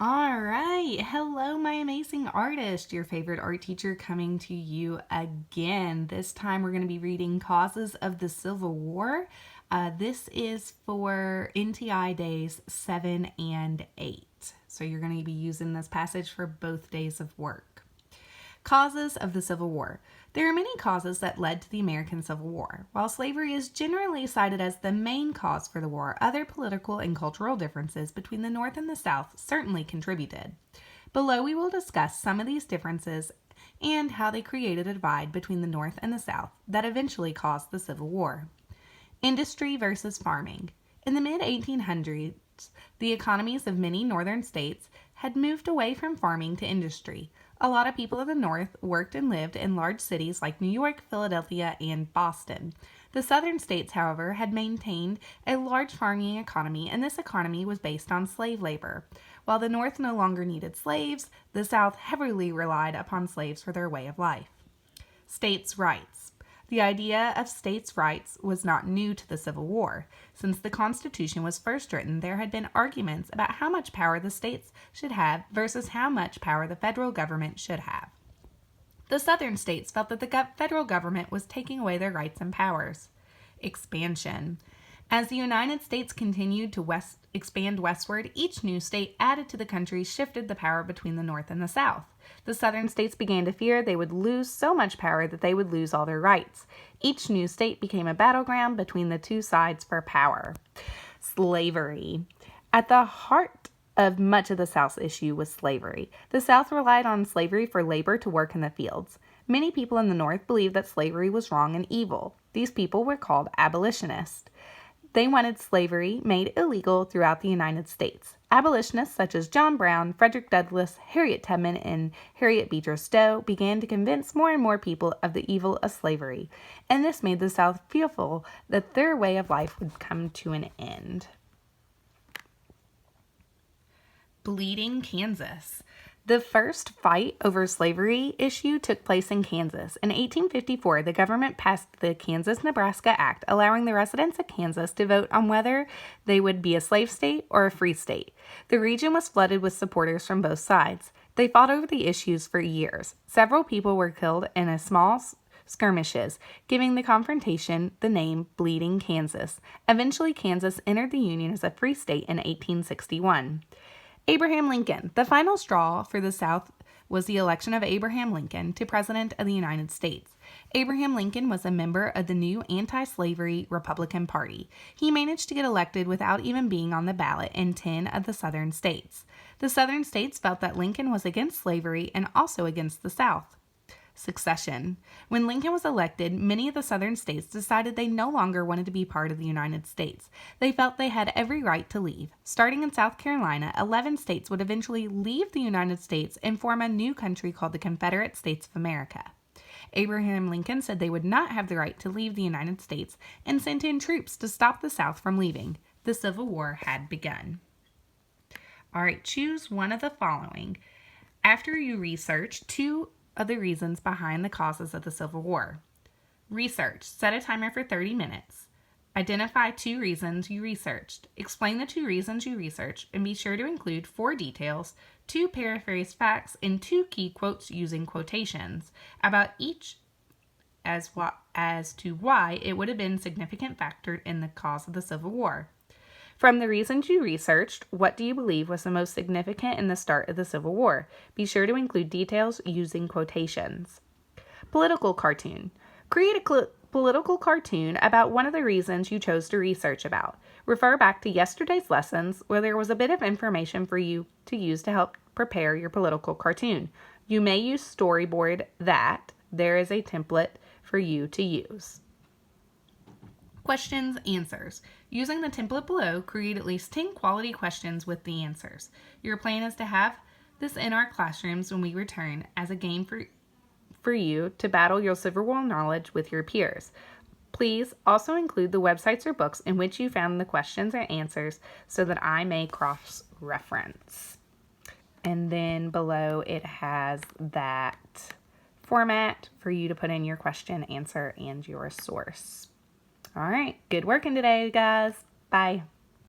All right. Hello, my amazing artist, your favorite art teacher coming to you again. This time we're going to be reading Causes of the Civil War. This is for NTI days 7 and 8. So you're going to be using this passage for both days of work. Causes of the Civil War. There are many causes that led to the American Civil War. While slavery is generally cited as the main cause for the war, other political and cultural differences between the North and the South certainly contributed. Below, we will discuss some of these differences and how they created a divide between the North and the South that eventually caused the Civil War. Industry versus farming. In the mid-1800s, the economies of many northern states had moved away from farming to industry. A lot of people in the North worked and lived in large cities like New York, Philadelphia, and Boston. The southern states, however, had maintained a large farming economy, and this economy was based on slave labor. While the North no longer needed slaves, the South heavily relied upon slaves for their way of life. States' rights. The idea of states' rights was not new to the Civil War. Since the Constitution was first written, there had been arguments about how much power the states should have versus how much power the federal government should have. The southern states felt that the federal government was taking away their rights and powers. Expansion. As the United States continued to expand westward, each new state added to the country shifted the power between the North and the South. The southern states began to fear they would lose so much power that they would lose all their rights. Each new state became a battleground between the two sides for power. Slavery. At the heart of much of the South's issue was slavery. The South relied on slavery for labor to work in the fields. Many people in the North believed that slavery was wrong and evil. These people were called abolitionists. They wanted slavery made illegal throughout the United States. Abolitionists such as John Brown, Frederick Douglass, Harriet Tubman, and Harriet Beecher Stowe began to convince more and more people of the evil of slavery, and this made the South fearful that their way of life would come to an end. Bleeding Kansas. The first fight over slavery issue took place in Kansas. In 1854, the government passed the Kansas-Nebraska Act, allowing the residents of Kansas to vote on whether they would be a slave state or a free state. The region was flooded with supporters from both sides. They fought over the issues for years. Several people were killed in small skirmishes, giving the confrontation the name Bleeding Kansas. Eventually, Kansas entered the Union as a free state in 1861. Abraham Lincoln. The final straw for the South was the election of Abraham Lincoln to President of the United States. Abraham Lincoln was a member of the new anti-slavery Republican Party. He managed to get elected without even being on the ballot in 10 of the southern states. The southern states felt that Lincoln was against slavery and also against the South. Succession. When Lincoln was elected, many of the southern states decided they no longer wanted to be part of the United States. They felt they had every right to leave. Starting in South Carolina, 11 states would eventually leave the United States and form a new country called the Confederate States of America. Abraham Lincoln said they would not have the right to leave the United States and sent in troops to stop the South from leaving. The Civil War had begun. All right, choose one of the following. After you research two of the reasons behind the causes of the Civil War. Research. Set a timer for 30 minutes. Identify two reasons you researched. Explain the two reasons you researched and be sure to include 4 details, 2 paraphrased facts, and 2 key quotes using quotations about each as to why it would have been a significant factor in the cause of the Civil War. From the reasons you researched, what do you believe was the most significant in the start of the Civil War? Be sure to include details using quotations. Political cartoon. Create a political cartoon about one of the reasons you chose to research about. Refer back to yesterday's lessons where there was a bit of information for you to use to help prepare your political cartoon. You may use Storyboard that. There is a template for you to use. Questions, answers. Using the template below, create at least 10 quality questions with the answers. Your plan is to have this in our classrooms when we return as a game for you to battle your Civil War knowledge with your peers. Please also include the websites or books in which you found the questions or answers so that I may cross-reference. And then below it has that format for you to put in your question, answer, and your source. All right, good working today, guys. Bye.